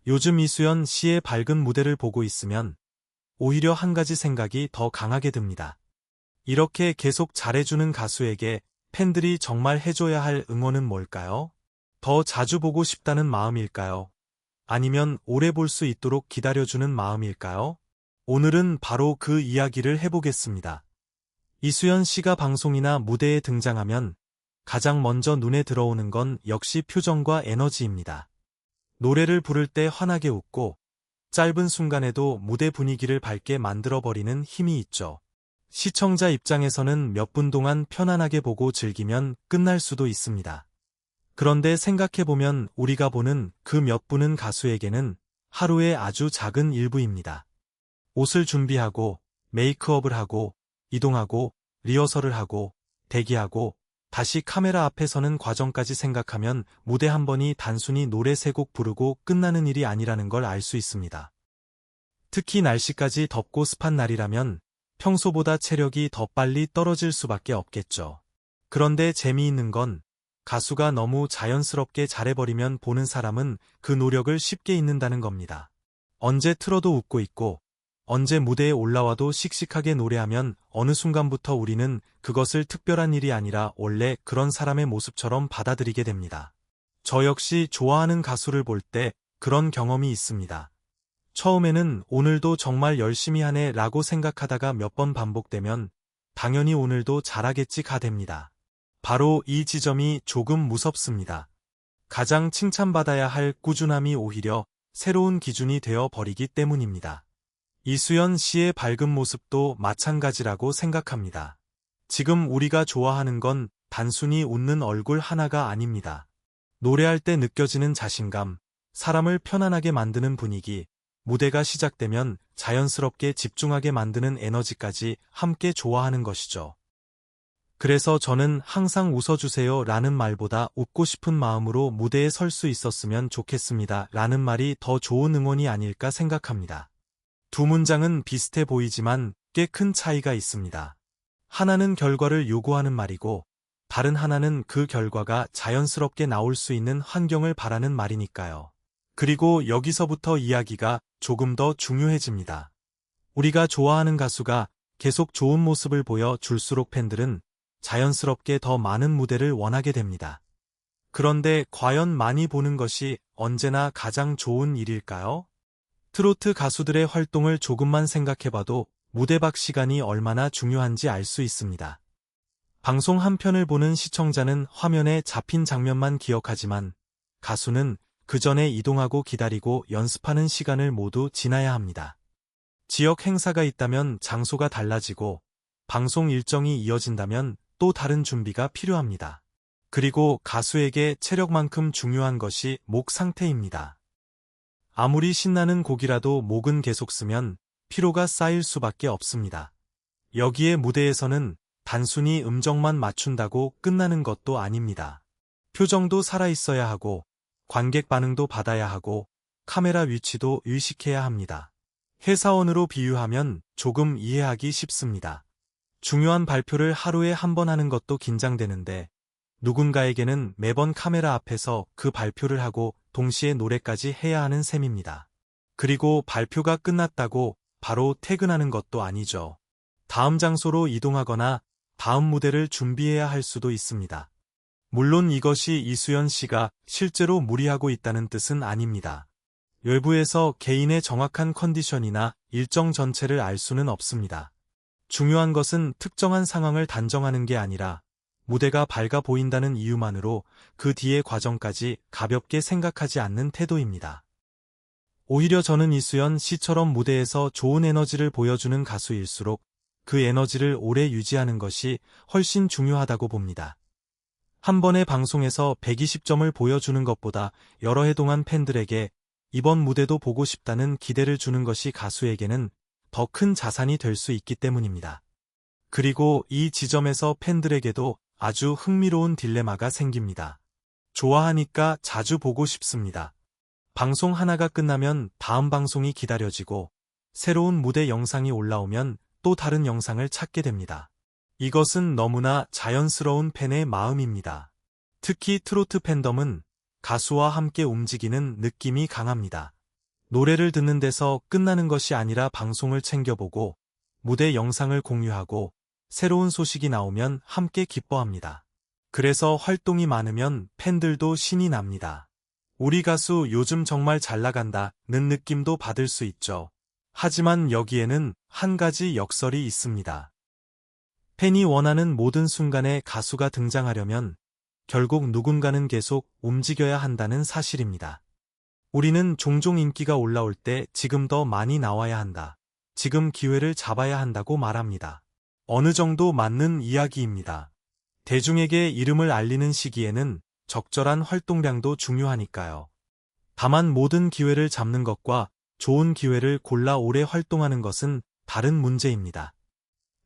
요즘 이수연 씨의 밝은 무대를 보고 있으면 오히려 한 가지 생각이 더 강하게 듭니다. 이렇게 계속 잘해주는 가수에게 팬들이 정말 해줘야 할 응원은 뭘까요? 더 자주 보고 싶다는 마음일까요? 아니면 오래 볼 수 있도록 기다려주는 마음일까요? 오늘은 바로 그 이야기를 해보겠습니다. 이수연 씨가 방송이나 무대에 등장하면 가장 먼저 눈에 들어오는 건 역시 표정과 에너지입니다. 노래를 부를 때 환하게 웃고 짧은 순간에도 무대 분위기를 밝게 만들어버리는 힘이 있죠. 시청자 입장에서는 몇 분 동안 편안하게 보고 즐기면 끝날 수도 있습니다. 그런데 생각해보면 우리가 보는 그 몇 분은 가수에게는 하루의 아주 작은 일부입니다. 옷을 준비하고, 메이크업을 하고, 이동하고, 리허설을 하고, 대기하고, 다시 카메라 앞에 서는 과정까지 생각하면 무대 한 번이 단순히 노래 세 곡 부르고 끝나는 일이 아니라는 걸 알 수 있습니다. 특히 날씨까지 덥고 습한 날이라면 평소보다 체력이 더 빨리 떨어질 수밖에 없겠죠. 그런데 재미있는 건 가수가 너무 자연스럽게 잘해버리면 보는 사람은 그 노력을 쉽게 잊는다는 겁니다. 언제 틀어도 웃고 있고 언제 무대에 올라와도 씩씩하게 노래하면 어느 순간부터 우리는 그것을 특별한 일이 아니라 원래 그런 사람의 모습처럼 받아들이게 됩니다. 저 역시 좋아하는 가수를 볼 때 그런 경험이 있습니다. 처음에는 오늘도 정말 열심히 하네 라고 생각하다가 몇 번 반복되면 당연히 오늘도 잘하겠지가 됩니다. 바로 이 지점이 조금 무섭습니다. 가장 칭찬받아야 할 꾸준함이 오히려 새로운 기준이 되어 버리기 때문입니다. 이수연 씨의 밝은 모습도 마찬가지라고 생각합니다. 지금 우리가 좋아하는 건 단순히 웃는 얼굴 하나가 아닙니다. 노래할 때 느껴지는 자신감, 사람을 편안하게 만드는 분위기, 무대가 시작되면 자연스럽게 집중하게 만드는 에너지까지 함께 좋아하는 것이죠. 그래서 저는 항상 웃어주세요 라는 말보다 웃고 싶은 마음으로 무대에 설 수 있었으면 좋겠습니다 라는 말이 더 좋은 응원이 아닐까 생각합니다. 두 문장은 비슷해 보이지만 꽤 큰 차이가 있습니다. 하나는 결과를 요구하는 말이고 다른 하나는 그 결과가 자연스럽게 나올 수 있는 환경을 바라는 말이니까요. 그리고 여기서부터 이야기가 조금 더 중요해집니다. 우리가 좋아하는 가수가 계속 좋은 모습을 보여 줄수록 팬들은 자연스럽게 더 많은 무대를 원하게 됩니다. 그런데 과연 많이 보는 것이 언제나 가장 좋은 일일까요? 트로트 가수들의 활동을 조금만 생각해봐도 무대박 시간이 얼마나 중요한지 알 수 있습니다. 방송 한 편을 보는 시청자는 화면에 잡힌 장면만 기억하지만 가수는 그 전에 이동하고 기다리고 연습하는 시간을 모두 지나야 합니다. 지역 행사가 있다면 장소가 달라지고 방송 일정이 이어진다면 또 다른 준비가 필요합니다. 그리고 가수에게 체력만큼 중요한 것이 목 상태입니다. 아무리 신나는 곡이라도 목은 계속 쓰면 피로가 쌓일 수밖에 없습니다. 여기에 무대에서는 단순히 음정만 맞춘다고 끝나는 것도 아닙니다. 표정도 살아있어야 하고 관객 반응도 받아야 하고 카메라 위치도 의식해야 합니다. 회사원으로 비유하면 조금 이해하기 쉽습니다. 중요한 발표를 하루에 한 번 하는 것도 긴장되는데 누군가에게는 매번 카메라 앞에서 그 발표를 하고 동시에 노래까지 해야 하는 셈입니다. 그리고 발표가 끝났다고 바로 퇴근하는 것도 아니죠. 다음 장소로 이동하거나 다음 무대를 준비해야 할 수도 있습니다. 물론 이것이 이수연 씨가 실제로 무리하고 있다는 뜻은 아닙니다. 외부에서 개인의 정확한 컨디션이나 일정 전체를 알 수는 없습니다. 중요한 것은 특정한 상황을 단정하는 게 아니라 무대가 밝아 보인다는 이유만으로 그 뒤의 과정까지 가볍게 생각하지 않는 태도입니다. 오히려 저는 이수연 씨처럼 무대에서 좋은 에너지를 보여주는 가수일수록 그 에너지를 오래 유지하는 것이 훨씬 중요하다고 봅니다. 한 번의 방송에서 120점을 보여주는 것보다 여러 해 동안 팬들에게 이번 무대도 보고 싶다는 기대를 주는 것이 가수에게는 더 큰 자산이 될 수 있기 때문입니다. 그리고 이 지점에서 팬들에게도 아주 흥미로운 딜레마가 생깁니다. 좋아하니까 자주 보고 싶습니다. 방송 하나가 끝나면 다음 방송이 기다려지고 새로운 무대 영상이 올라오면 또 다른 영상을 찾게 됩니다. 이것은 너무나 자연스러운 팬의 마음입니다. 특히 트로트 팬덤은 가수와 함께 움직이는 느낌이 강합니다. 노래를 듣는 데서 끝나는 것이 아니라 방송을 챙겨보고 무대 영상을 공유하고 새로운 소식이 나오면 함께 기뻐합니다. 그래서 활동이 많으면 팬들도 신이 납니다. 우리 가수 요즘 정말 잘 나간다는 느낌도 받을 수 있죠. 하지만 여기에는 한 가지 역설이 있습니다. 팬이 원하는 모든 순간에 가수가 등장하려면 결국 누군가는 계속 움직여야 한다는 사실입니다. 우리는 종종 인기가 올라올 때 지금 더 많이 나와야 한다. 지금 기회를 잡아야 한다고 말합니다. 어느 정도 맞는 이야기입니다. 대중에게 이름을 알리는 시기에는 적절한 활동량도 중요하니까요. 다만 모든 기회를 잡는 것과 좋은 기회를 골라 오래 활동하는 것은 다른 문제입니다.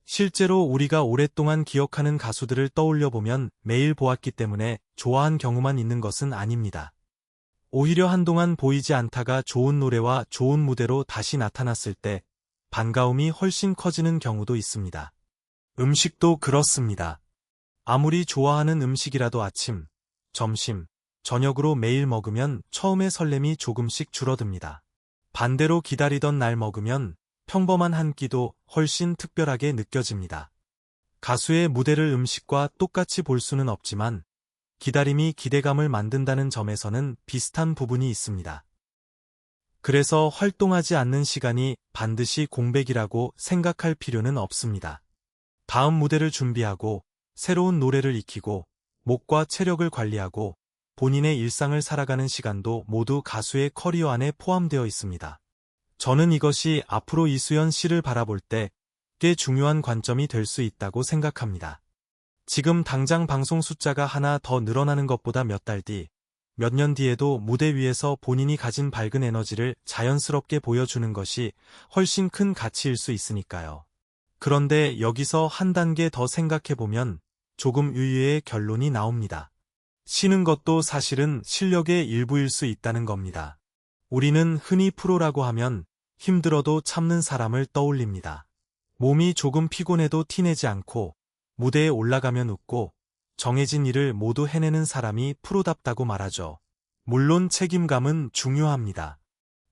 실제로 우리가 오랫동안 기억하는 가수들을 떠올려보면 매일 보았기 때문에 좋아한 경우만 있는 것은 아닙니다. 오히려 한동안 보이지 않다가 좋은 노래와 좋은 무대로 다시 나타났을 때 반가움이 훨씬 커지는 경우도 있습니다. 음식도 그렇습니다. 아무리 좋아하는 음식이라도 아침, 점심, 저녁으로 매일 먹으면 처음에 설렘이 조금씩 줄어듭니다. 반대로 기다리던 날 먹으면 평범한 한 끼도 훨씬 특별하게 느껴집니다. 가수의 무대를 음식과 똑같이 볼 수는 없지만 기다림이 기대감을 만든다는 점에서는 비슷한 부분이 있습니다. 그래서 활동하지 않는 시간이 반드시 공백이라고 생각할 필요는 없습니다. 다음 무대를 준비하고 새로운 노래를 익히고 목과 체력을 관리하고 본인의 일상을 살아가는 시간도 모두 가수의 커리어 안에 포함되어 있습니다. 저는 이것이 앞으로 이수연 씨를 바라볼 때 꽤 중요한 관점이 될 수 있다고 생각합니다. 지금 당장 방송 숫자가 하나 더 늘어나는 것보다 몇 달 뒤, 몇 년 뒤에도 무대 위에서 본인이 가진 밝은 에너지를 자연스럽게 보여주는 것이 훨씬 큰 가치일 수 있으니까요. 그런데 여기서 한 단계 더 생각해보면 조금 의외의 결론이 나옵니다. 쉬는 것도 사실은 실력의 일부일 수 있다는 겁니다. 우리는 흔히 프로라고 하면 힘들어도 참는 사람을 떠올립니다. 몸이 조금 피곤해도 티내지 않고 무대에 올라가면 웃고 정해진 일을 모두 해내는 사람이 프로답다고 말하죠. 물론 책임감은 중요합니다.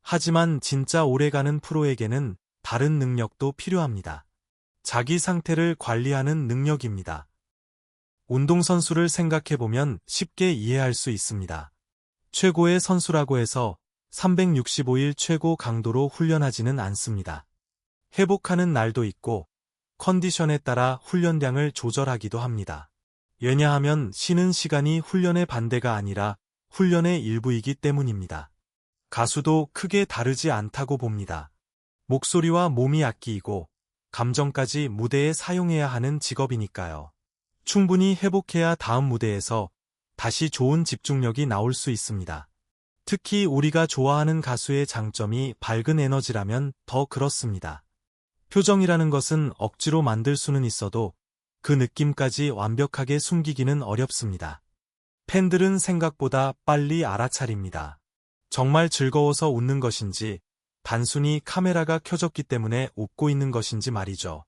하지만 진짜 오래가는 프로에게는 다른 능력도 필요합니다. 자기 상태를 관리하는 능력입니다. 운동선수를 생각해보면 쉽게 이해할 수 있습니다. 최고의 선수라고 해서 365일 최고 강도로 훈련하지는 않습니다. 회복하는 날도 있고 컨디션에 따라 훈련량을 조절하기도 합니다. 왜냐하면 쉬는 시간이 훈련의 반대가 아니라 훈련의 일부이기 때문입니다. 가수도 크게 다르지 않다고 봅니다. 목소리와 몸이 악기이고 감정까지 무대에 사용해야 하는 직업이니까요. 충분히 회복해야 다음 무대에서 다시 좋은 집중력이 나올 수 있습니다. 특히 우리가 좋아하는 가수의 장점이 밝은 에너지라면 더 그렇습니다. 표정이라는 것은 억지로 만들 수는 있어도 그 느낌까지 완벽하게 숨기기는 어렵습니다. 팬들은 생각보다 빨리 알아차립니다. 정말 즐거워서 웃는 것인지 단순히 카메라가 켜졌기 때문에 웃고 있는 것인지 말이죠.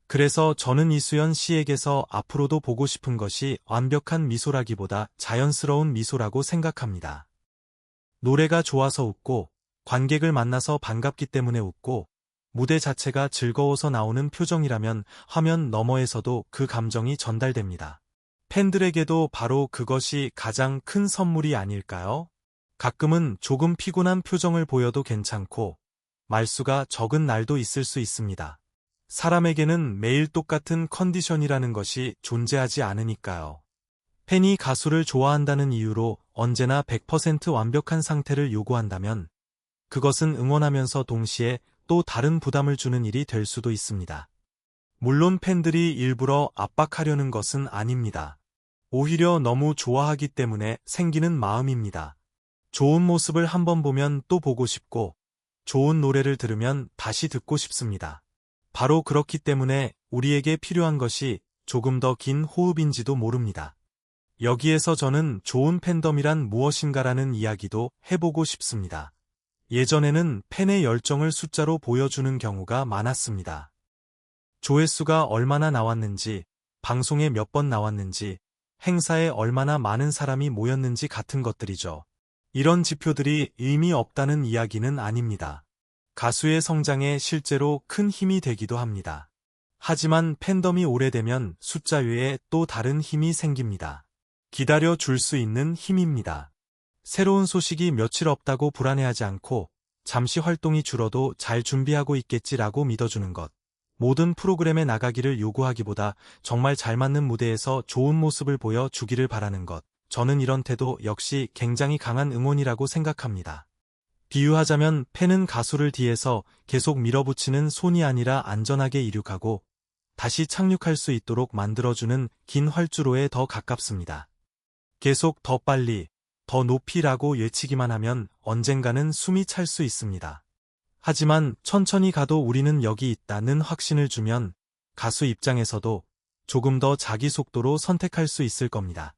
그래서 저는 이수연 씨에게서 앞으로도 보고 싶은 것이 완벽한 미소라기보다 자연스러운 미소라고 생각합니다. 노래가 좋아서 웃고 관객을 만나서 반갑기 때문에 웃고 무대 자체가 즐거워서 나오는 표정이라면 화면 너머에서도 그 감정이 전달됩니다. 팬들에게도 바로 그것이 가장 큰 선물이 아닐까요? 가끔은 조금 피곤한 표정을 보여도 괜찮고 말수가 적은 날도 있을 수 있습니다. 사람에게는 매일 똑같은 컨디션이라는 것이 존재하지 않으니까요. 팬이 가수를 좋아한다는 이유로 언제나 100% 완벽한 상태를 요구한다면 그것은 응원하면서 동시에 또 다른 부담을 주는 일이 될 수도 있습니다. 물론 팬들이 일부러 압박하려는 것은 아닙니다. 오히려 너무 좋아하기 때문에 생기는 마음입니다. 좋은 모습을 한번 보면 또 보고 싶고 좋은 노래를 들으면 다시 듣고 싶습니다. 바로 그렇기 때문에 우리에게 필요한 것이 조금 더 긴 호흡인지도 모릅니다. 여기에서 저는 좋은 팬덤이란 무엇인가라는 이야기도 해보고 싶습니다. 예전에는 팬의 열정을 숫자로 보여주는 경우가 많았습니다. 조회수가 얼마나 나왔는지, 방송에 몇 번 나왔는지, 행사에 얼마나 많은 사람이 모였는지 같은 것들이죠. 이런 지표들이 의미 없다는 이야기는 아닙니다. 가수의 성장에 실제로 큰 힘이 되기도 합니다. 하지만 팬덤이 오래되면 숫자 외에 또 다른 힘이 생깁니다. 기다려 줄 수 있는 힘입니다. 새로운 소식이 며칠 없다고 불안해하지 않고 잠시 활동이 줄어도 잘 준비하고 있겠지라고 믿어주는 것. 모든 프로그램에 나가기를 요구하기보다 정말 잘 맞는 무대에서 좋은 모습을 보여주기를 바라는 것. 저는 이런 태도 역시 굉장히 강한 응원이라고 생각합니다. 비유하자면 팬은 가수를 뒤에서 계속 밀어붙이는 손이 아니라 안전하게 이륙하고 다시 착륙할 수 있도록 만들어주는 긴 활주로에 더 가깝습니다. 계속 더 빨리, 더 높이라고 외치기만 하면 언젠가는 숨이 찰 수 있습니다. 하지만 천천히 가도 우리는 여기 있다는 확신을 주면 가수 입장에서도 조금 더 자기 속도로 선택할 수 있을 겁니다.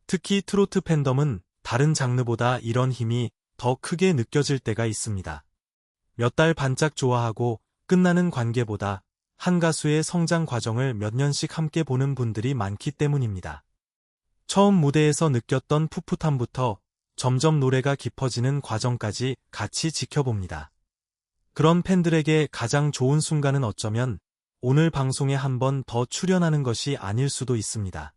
특히 트로트 팬덤은 다른 장르보다 이런 힘이 더 크게 느껴질 때가 있습니다. 몇 달 반짝 좋아하고 끝나는 관계보다 한 가수의 성장 과정을 몇 년씩 함께 보는 분들이 많기 때문입니다. 처음 무대에서 느꼈던 풋풋함부터 점점 노래가 깊어지는 과정까지 같이 지켜봅니다. 그런 팬들에게 가장 좋은 순간은 어쩌면 오늘 방송에 한 번 더 출연하는 것이 아닐 수도 있습니다.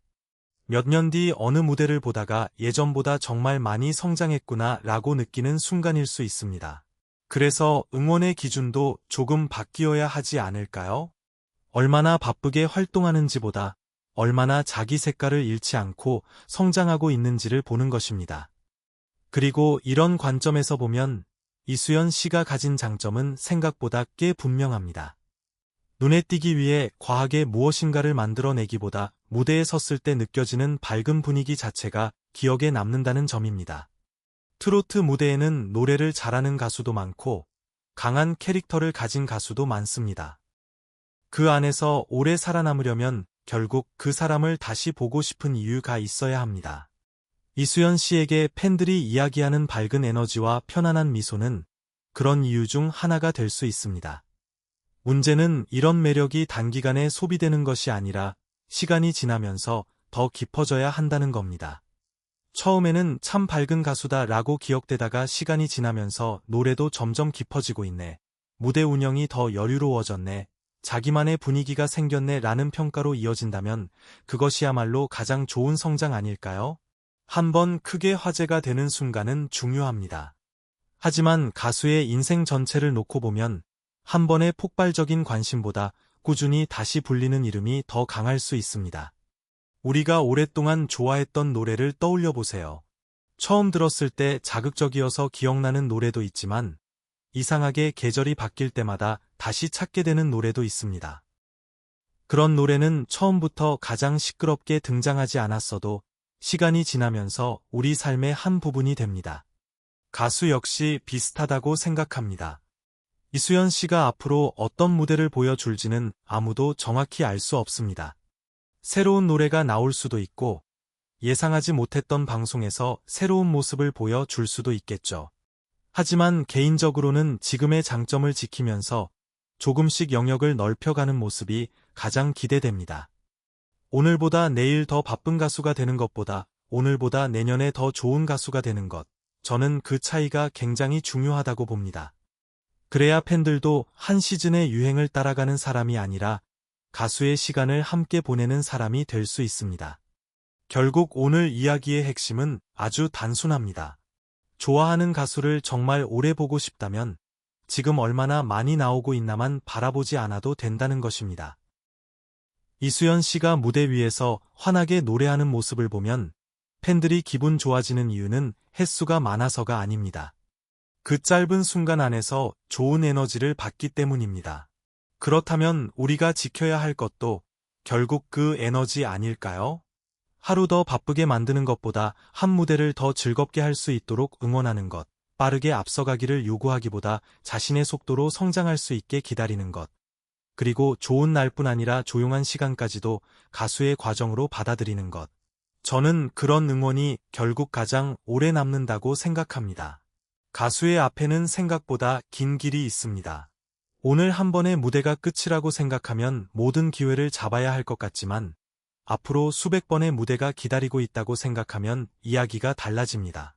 몇 년 뒤 어느 무대를 보다가 예전보다 정말 많이 성장했구나 라고 느끼는 순간일 수 있습니다. 그래서 응원의 기준도 조금 바뀌어야 하지 않을까요? 얼마나 바쁘게 활동하는지보다 얼마나 자기 색깔을 잃지 않고 성장하고 있는지를 보는 것입니다. 그리고 이런 관점에서 보면 이수연 씨가 가진 장점은 생각보다 꽤 분명합니다. 눈에 띄기 위해 과하게 무엇인가를 만들어내기보다 무대에 섰을 때 느껴지는 밝은 분위기 자체가 기억에 남는다는 점입니다. 트로트 무대에는 노래를 잘하는 가수도 많고 강한 캐릭터를 가진 가수도 많습니다. 그 안에서 오래 살아남으려면 결국 그 사람을 다시 보고 싶은 이유가 있어야 합니다. 이수연 씨에게 팬들이 이야기하는 밝은 에너지와 편안한 미소는 그런 이유 중 하나가 될 수 있습니다. 문제는 이런 매력이 단기간에 소비되는 것이 아니라 시간이 지나면서 더 깊어져야 한다는 겁니다. 처음에는 참 밝은 가수다 라고 기억되다가 시간이 지나면서 노래도 점점 깊어지고 있네. 무대 운영이 더 여유로워졌네. 자기만의 분위기가 생겼네 라는 평가로 이어진다면 그것이야말로 가장 좋은 성장 아닐까요? 한번 크게 화제가 되는 순간은 중요합니다. 하지만 가수의 인생 전체를 놓고 보면 한 번의 폭발적인 관심보다 꾸준히 다시 불리는 이름이 더 강할 수 있습니다. 우리가 오랫동안 좋아했던 노래를 떠올려 보세요. 처음 들었을 때 자극적이어서 기억나는 노래도 있지만 이상하게 계절이 바뀔 때마다 다시 찾게 되는 노래도 있습니다. 그런 노래는 처음부터 가장 시끄럽게 등장하지 않았어도 시간이 지나면서 우리 삶의 한 부분이 됩니다. 가수 역시 비슷하다고 생각합니다. 이수연 씨가 앞으로 어떤 무대를 보여줄지는 아무도 정확히 알 수 없습니다. 새로운 노래가 나올 수도 있고 예상하지 못했던 방송에서 새로운 모습을 보여줄 수도 있겠죠. 하지만 개인적으로는 지금의 장점을 지키면서 조금씩 영역을 넓혀가는 모습이 가장 기대됩니다. 오늘보다 내일 더 바쁜 가수가 되는 것보다 오늘보다 내년에 더 좋은 가수가 되는 것, 저는 그 차이가 굉장히 중요하다고 봅니다. 그래야 팬들도 한 시즌의 유행을 따라가는 사람이 아니라 가수의 시간을 함께 보내는 사람이 될 수 있습니다. 결국 오늘 이야기의 핵심은 아주 단순합니다. 좋아하는 가수를 정말 오래 보고 싶다면 지금 얼마나 많이 나오고 있나만 바라보지 않아도 된다는 것입니다. 이수연 씨가 무대 위에서 환하게 노래하는 모습을 보면 팬들이 기분 좋아지는 이유는 횟수가 많아서가 아닙니다. 그 짧은 순간 안에서 좋은 에너지를 받기 때문입니다. 그렇다면 우리가 지켜야 할 것도 결국 그 에너지 아닐까요? 하루 더 바쁘게 만드는 것보다 한 무대를 더 즐겁게 할 수 있도록 응원하는 것, 빠르게 앞서가기를 요구하기보다 자신의 속도로 성장할 수 있게 기다리는 것, 그리고 좋은 날뿐 아니라 조용한 시간까지도 가수의 과정으로 받아들이는 것. 저는 그런 응원이 결국 가장 오래 남는다고 생각합니다. 가수의 앞에는 생각보다 긴 길이 있습니다. 오늘 한 번의 무대가 끝이라고 생각하면 모든 기회를 잡아야 할 것 같지만 앞으로 수백 번의 무대가 기다리고 있다고 생각하면 이야기가 달라집니다.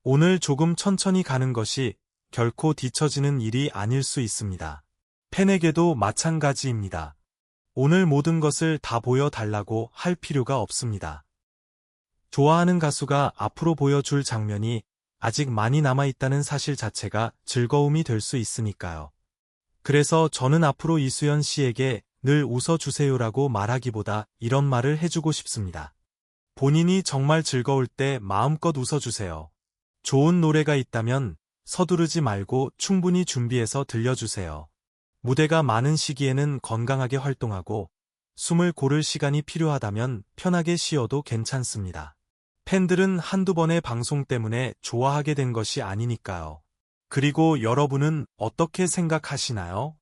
오늘 조금 천천히 가는 것이 결코 뒤처지는 일이 아닐 수 있습니다. 팬에게도 마찬가지입니다. 오늘 모든 것을 다 보여달라고 할 필요가 없습니다. 좋아하는 가수가 앞으로 보여줄 장면이 아직 많이 남아있다는 사실 자체가 즐거움이 될 수 있으니까요. 그래서 저는 앞으로 이수연 씨에게 늘 웃어주세요라고 말하기보다 이런 말을 해주고 싶습니다. 본인이 정말 즐거울 때 마음껏 웃어주세요. 좋은 노래가 있다면 서두르지 말고 충분히 준비해서 들려주세요. 무대가 많은 시기에는 건강하게 활동하고 숨을 고를 시간이 필요하다면 편하게 쉬어도 괜찮습니다. 팬들은 한두 번의 방송 때문에 좋아하게 된 것이 아니니까요. 그리고 여러분은 어떻게 생각하시나요?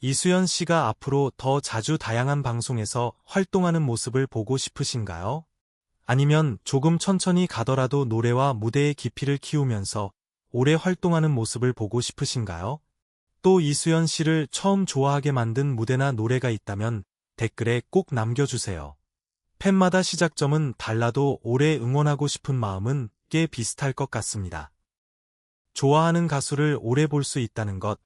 이수연 씨가 앞으로 더 자주 다양한 방송에서 활동하는 모습을 보고 싶으신가요? 아니면 조금 천천히 가더라도 노래와 무대의 깊이를 키우면서 오래 활동하는 모습을 보고 싶으신가요? 또 이수연 씨를 처음 좋아하게 만든 무대나 노래가 있다면 댓글에 꼭 남겨주세요. 팬마다 시작점은 달라도 오래 응원하고 싶은 마음은 꽤 비슷할 것 같습니다. 좋아하는 가수를 오래 볼 수 있다는 것,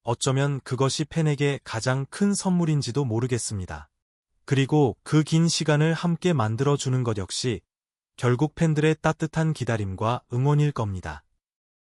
어쩌면 그것이 팬에게 가장 큰 선물인지도 모르겠습니다. 그리고 그 긴 시간을 함께 만들어주는 것 역시 결국 팬들의 따뜻한 기다림과 응원일 겁니다.